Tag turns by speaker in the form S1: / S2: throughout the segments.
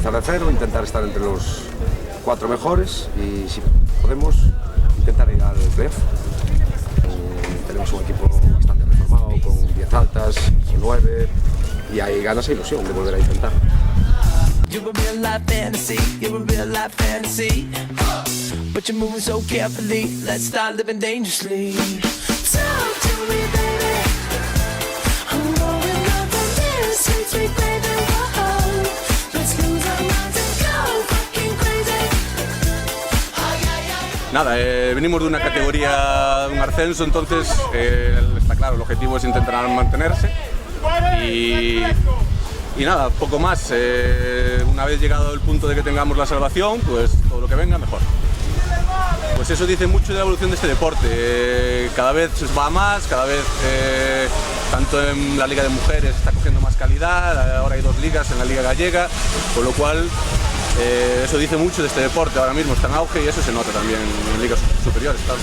S1: empezar de cero, intentar estar entre los 4 mejores y si podemos intentar ir al playoff. Tenemos un equipo bastante reformado, con 10 altas, con 9 y hay ganas e ilusión de volver a intentar.
S2: You're a real life fantasy, you're a real life fantasy. But you're moving so carefully, let's start living dangerously. Talk to me, baby. I'm going up on this, sweet, sweet baby. Whoa. Let's lose our minds and go fucking crazy.
S3: Nada, venimos de una categoría, de un ascenso, entonces está claro, el objetivo es intentar mantenerse y nada, poco más. Una vez llegado el punto de que tengamos la salvación, pues todo lo que venga mejor. Pues eso dice mucho de la evolución de este deporte. Cada vez se va más, cada vez tanto en la Liga de Mujeres está cogiendo más calidad, ahora hay 2 ligas en la Liga Gallega, con lo cual eso dice mucho de este deporte. Ahora mismo está en auge y eso se nota también en ligas superiores, claro.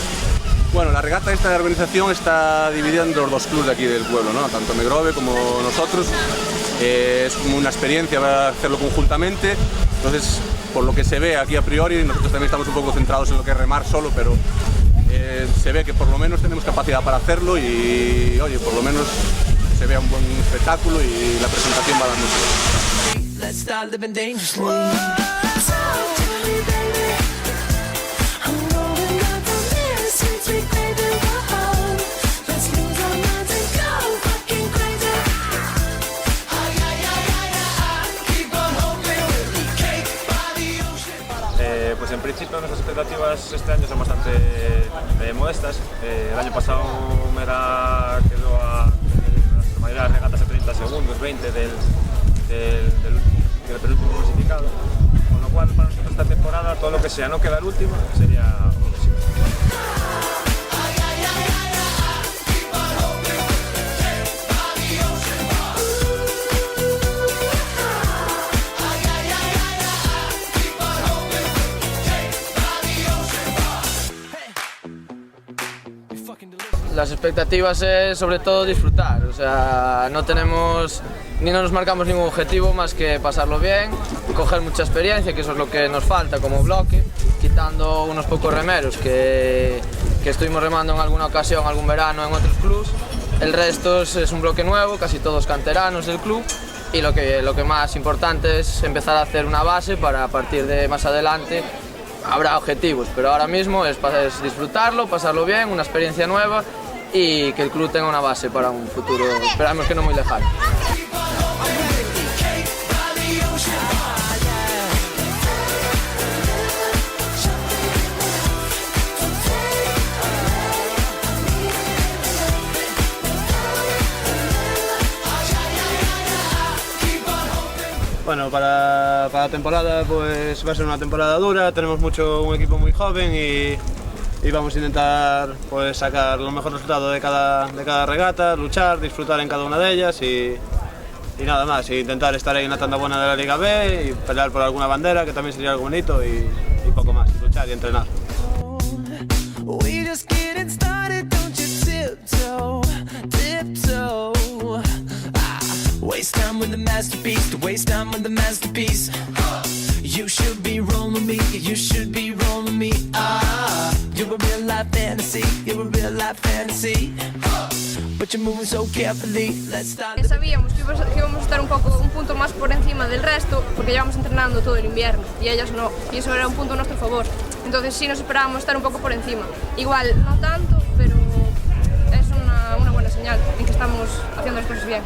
S3: Bueno, la regata esta de organización está dividida entre los 2 clubes de aquí del pueblo, ¿no? Tanto Megrove como nosotros. Es como una experiencia para hacerlo conjuntamente, entonces por lo que se ve aquí a priori, nosotros también estamos un poco centrados en lo que es remar solo, pero se ve que por lo menos tenemos capacidad para hacerlo y oye, por lo menos se vea un buen espectáculo y la presentación va a dar mucho.
S4: Pues en principio nuestras expectativas este año son bastante modestas. El año pasado Mera quedó a la mayoría de las regatas a 30 segundos, 20 del penúltimo clasificado. Con lo cual para nosotros esta temporada todo lo que sea no quedar último sería un éxito.
S5: Las expectativas es sobre todo disfrutar, o sea, no nos marcamos ningún objetivo más que pasarlo bien, coger mucha experiencia, que eso es lo que nos falta como bloque, quitando unos pocos remeros que estuvimos remando en alguna ocasión, algún verano en otros clubs. El resto es un bloque nuevo, casi todos canteranos del club, y lo que más importante es empezar a hacer una base para a partir de más adelante habrá objetivos, pero ahora mismo es disfrutarlo, pasarlo bien, una experiencia nueva y que el club tenga una base para un futuro, esperamos que no muy lejano.
S6: Bueno, para la temporada pues va a ser una temporada dura, tenemos un equipo muy joven y vamos a intentar pues sacar los mejores resultados de cada regata, luchar, disfrutar en cada una de ellas y nada más, intentar estar ahí en la tanda buena de la Liga B y pelear por alguna bandera, que también sería algo bonito y poco más, luchar y entrenar.
S2: Waste time with the masterpiece, to waste time with the masterpiece. You should be rolling me, you should be rolling me. You're a real life fantasy, you're a real life fantasy. But you're moving so carefully, let's start.
S7: Sabíamos que íbamos a estar un punto más por encima del resto, porque llevamos entrenando todo el invierno y ellas no, y eso era un punto a nuestro favor. Entonces sí nos esperábamos estar un poco por encima. Igual, no tanto, pero es una buena señal en que estamos haciendo las cosas bien.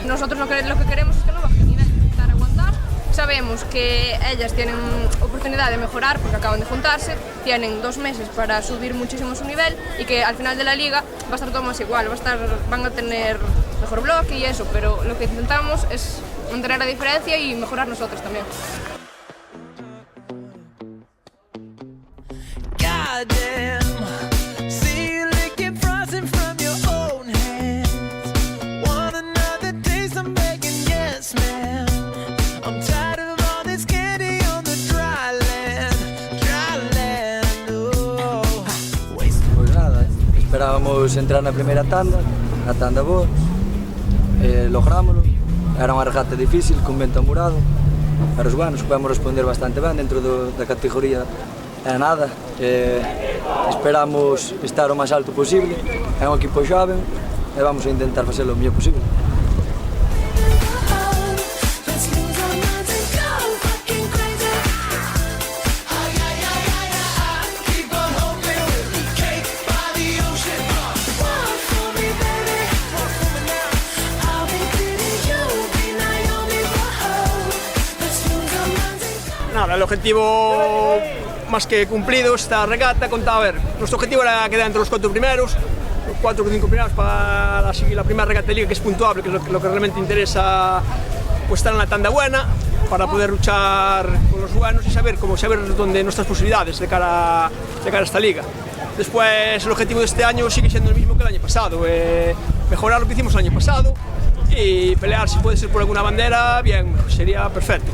S7: Nosotros lo que queremos es que no baje el nivel, intentar aguantar. Sabemos que ellas tienen oportunidad de mejorar porque acaban de juntarse, tienen 2 meses para subir muchísimo su nivel y que al final de la liga va a estar todo más igual, van a tener mejor bloque y eso, pero lo que intentamos es mantener la diferencia y mejorar nosotros también.
S8: Esperábamos entrar na primeira tanda, na tanda boa, lográmoslo. Era unha regata difícil, con vento amurado, pero bueno, podemos responder bastante ben dentro da categoría. É nada, esperamos estar o máis alto posible, é un equipo xoven e vamos a intentar facer o mellor posible.
S6: Nada, el objetivo más que cumplido esta regata contaba, a ver, nuestro objetivo era quedar entre los 4 primeros, los 4 o 5 primeros para la primera regata de liga, que es puntuable, que es lo que realmente interesa, pues estar en la tanda buena para poder luchar con los buenos y saber dónde nuestras posibilidades de cara a esta liga. Después el objetivo de este año sigue siendo el mismo que el año pasado, mejorar lo que hicimos el año pasado y pelear, si puede ser por alguna bandera, bien, sería perfecto.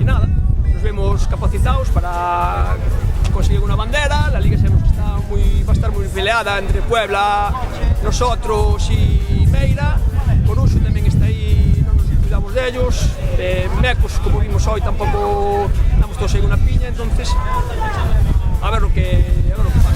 S6: Y nada, nos vemos capacitados para conseguir una bandera. La liga sabemos que va a estar muy peleada entre Puebla, nosotros y Meira. Coruso también está ahí, no nos cuidamos de ellos. Mecos, como vimos hoy, tampoco estamos todos en una piña, entonces a ver lo que pasa.